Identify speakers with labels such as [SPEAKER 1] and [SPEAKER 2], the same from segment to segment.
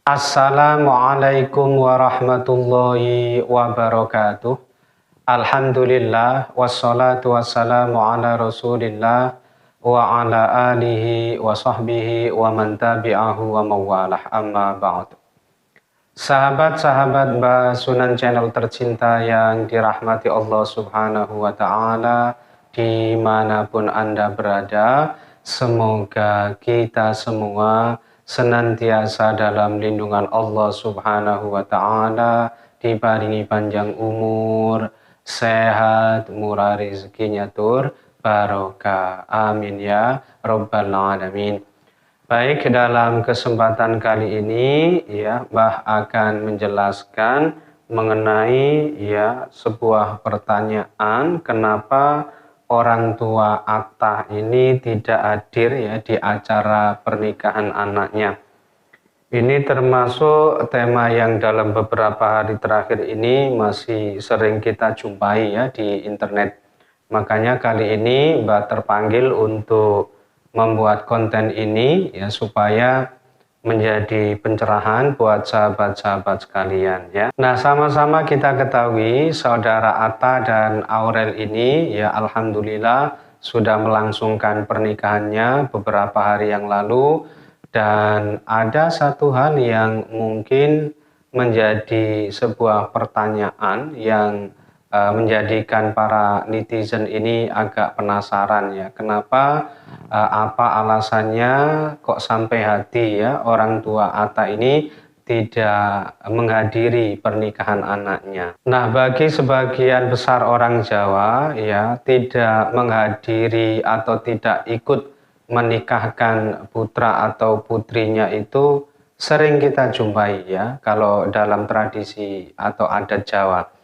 [SPEAKER 1] Assalamualaikum warahmatullahi wabarakatuh. Alhamdulillah wassalatu wassalamu ala Rasulillah wa ala alihi wa sahbihi wa man tabi'ahu wa mawalah, amma ba'd. Sahabat-sahabat Mbah Sunan Channel tercinta yang dirahmati Allah Subhanahu wa Ta'ala, dimanapun Anda berada, semoga kita semua senantiasa dalam lindungan Allah Subhanahu wa Ta'ala, dibaringi panjang umur, sehat, murah rezekinya tur, barokah. Amin ya Rabbal Alamin. Baik, dalam kesempatan kali ini ya Mbah akan menjelaskan mengenai sebuah pertanyaan, kenapa orang tua Atta ini tidak hadir di acara pernikahan anaknya. Ini termasuk tema yang dalam beberapa hari terakhir ini masih sering kita jumpai di internet. Makanya kali ini Mbah terpanggil untuk membuat konten ini supaya menjadi pencerahan buat sahabat-sahabat sekalian ya. Nah, sama-sama kita ketahui saudara Atta dan Aurel ini alhamdulillah sudah melangsungkan pernikahannya beberapa hari yang lalu, dan ada satu hal yang mungkin menjadi sebuah pertanyaan yang menjadikan para netizen ini agak penasaran kenapa, apa alasannya kok sampai hati orang tua Atta ini tidak menghadiri pernikahan anaknya. Nah, bagi sebagian besar orang Jawa tidak menghadiri atau tidak ikut menikahkan putra atau putrinya itu sering kita jumpai kalau dalam tradisi atau adat Jawa.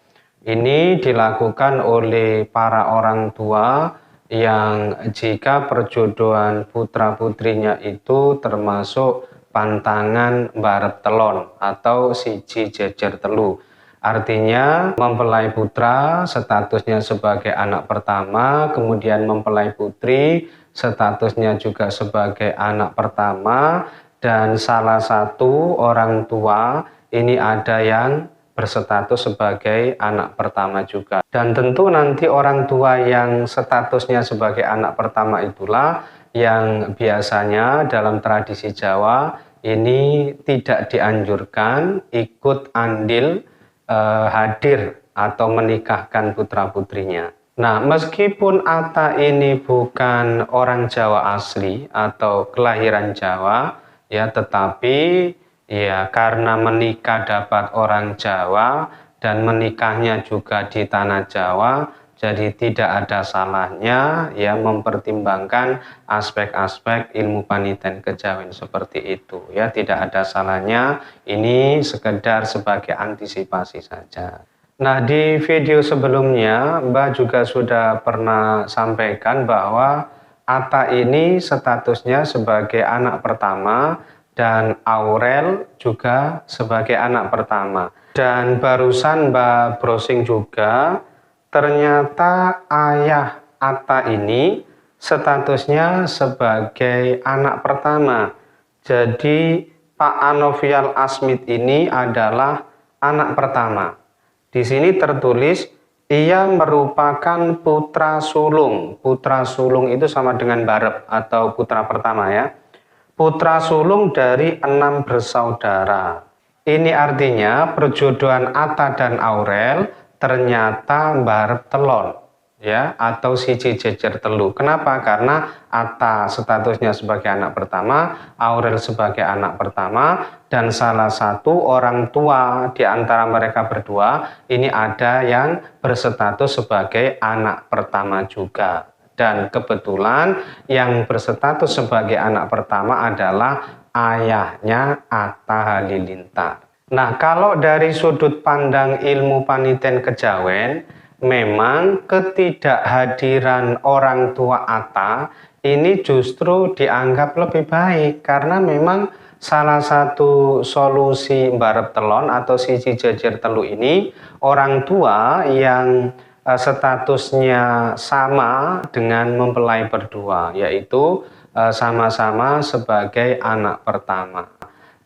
[SPEAKER 1] Ini dilakukan oleh para orang tua yang jika perjodohan putra-putrinya itu termasuk pantangan barep telon atau siji jejer telu. Artinya mempelai putra statusnya sebagai anak pertama, kemudian mempelai putri statusnya juga sebagai anak pertama, dan salah satu orang tua ini ada yang berstatus sebagai anak pertama juga. Dan tentu nanti orang tua yang statusnya sebagai anak pertama itulah yang biasanya dalam tradisi Jawa ini tidak dianjurkan ikut andil hadir atau menikahkan putra-putrinya. Nah, meskipun Atta ini bukan orang Jawa asli atau kelahiran Jawa tetapi karena menikah dapat orang Jawa dan menikahnya juga di tanah Jawa, jadi tidak ada salahnya mempertimbangkan aspek-aspek ilmu paniten kejawen seperti itu tidak ada salahnya, ini sekedar sebagai antisipasi saja. Nah, di video sebelumnya Mbah juga sudah pernah sampaikan bahwa Atta ini statusnya sebagai anak pertama dan Aurel juga sebagai anak pertama. Dan barusan Mbah browsing juga, ternyata ayah Atta ini statusnya sebagai anak pertama. Jadi Pak Anovial Asmit ini adalah anak pertama. Di sini tertulis ia merupakan putra sulung. Putra sulung itu sama dengan barep atau putra pertama putra sulung dari 6 bersaudara. Ini artinya perjodohan Atta dan Aurel ternyata barep telon atau siji jejer telu. Kenapa? Karena Atta statusnya sebagai anak pertama, Aurel sebagai anak pertama, dan salah satu orang tua di antara mereka berdua ini ada yang berstatus sebagai anak pertama juga. Dan kebetulan yang berstatus sebagai anak pertama adalah ayahnya Atta Halilintar. Nah, kalau dari sudut pandang ilmu paniten kejawen, memang ketidakhadiran orang tua Atta ini justru dianggap lebih baik, karena memang salah satu solusi barep telon atau siji jejer telu ini orang tua yang statusnya sama dengan mempelai berdua, yaitu sama-sama sebagai anak pertama.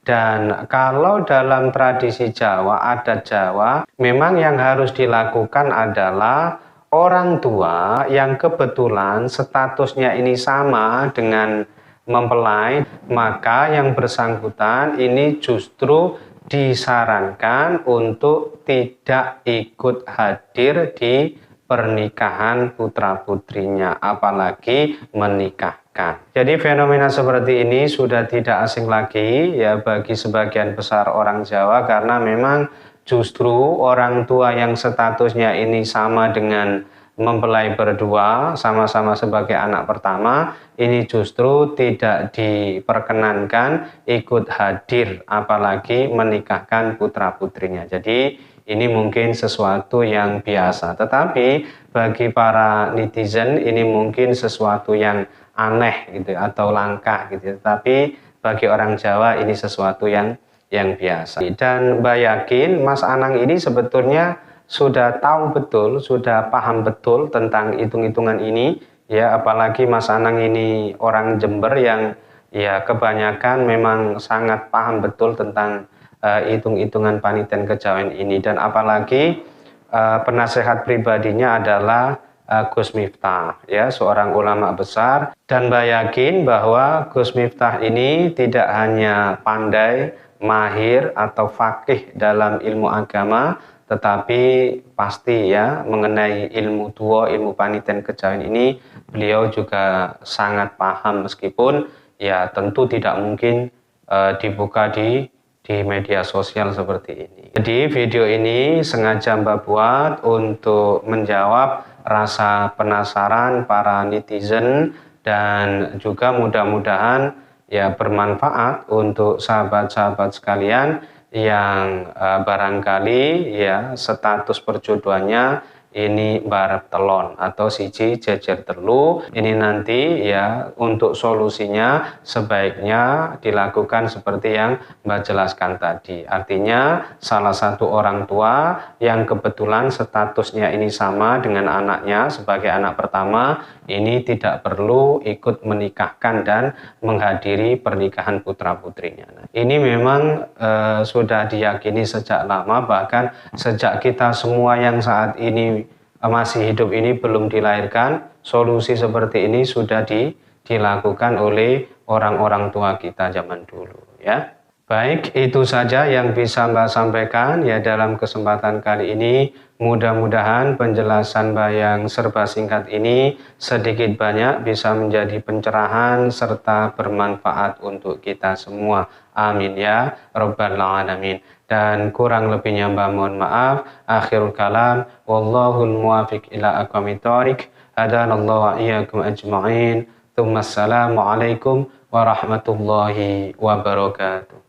[SPEAKER 1] Dan kalau dalam tradisi Jawa, adat Jawa, memang yang harus dilakukan adalah orang tua yang kebetulan statusnya ini sama dengan mempelai, maka yang bersangkutan ini justru disarankan untuk tidak ikut hadir di pernikahan putra-putrinya, apalagi menikahkan. Jadi fenomena seperti ini sudah tidak asing lagi ya bagi sebagian besar orang Jawa, karena memang justru orang tua yang statusnya ini sama dengan mempelai berdua, sama-sama sebagai anak pertama, ini justru tidak diperkenankan ikut hadir apalagi menikahkan putra-putrinya. Jadi ini mungkin sesuatu yang biasa, tetapi bagi para netizen ini mungkin sesuatu yang aneh gitu atau langka gitu. Tetapi bagi orang Jawa ini sesuatu yang biasa. Dan Mbak yakin Mas Anang ini sebetulnya sudah tahu betul, sudah paham betul tentang hitung-hitungan ini ya, apalagi Mas Anang ini orang Jember yang ya kebanyakan memang sangat paham betul tentang hitung-hitungan panitian kejawen ini, dan apalagi penasehat pribadinya adalah Gus Miftah ya, seorang ulama besar, dan Mbak yakin bahwa Gus Miftah ini tidak hanya pandai, mahir atau fakih dalam ilmu agama, tetapi pasti ya mengenai ilmu tuo, ilmu panitian kejawen ini beliau juga sangat paham, meskipun ya tentu tidak mungkin dibuka di media sosial seperti ini. Jadi video ini sengaja Mbak buat untuk menjawab rasa penasaran para netizen, dan juga mudah-mudahan ya bermanfaat untuk sahabat-sahabat sekalian yang barangkali ya status perjodohannya ini barep telon atau siji jejer telu. Ini nanti ya untuk solusinya sebaiknya dilakukan seperti yang Mbak jelaskan tadi. Artinya salah satu orang tua yang kebetulan statusnya ini sama dengan anaknya sebagai anak pertama, ini tidak perlu ikut menikahkan dan menghadiri pernikahan putra-putrinya. Nah, ini memang sudah diyakini sejak lama, bahkan sejak kita semua yang saat ini masih hidup ini belum dilahirkan, solusi seperti ini sudah dilakukan oleh orang-orang tua kita zaman dulu ya. Baik, itu saja yang bisa Mbak sampaikan ya dalam kesempatan kali ini. Mudah-mudahan penjelasan Mbak yang serba singkat ini sedikit banyak bisa menjadi pencerahan serta bermanfaat untuk kita semua. Amin ya Rabbal Alamin. Dan kurang lebihnya Mbak mohon maaf. Akhirul kalam, wallahul muwafiq ila aqwamit thoriq. Hadanallahu wa iyyakum ajma'in. Tsumma assalamu alaikum warahmatullahi wabarakatuh.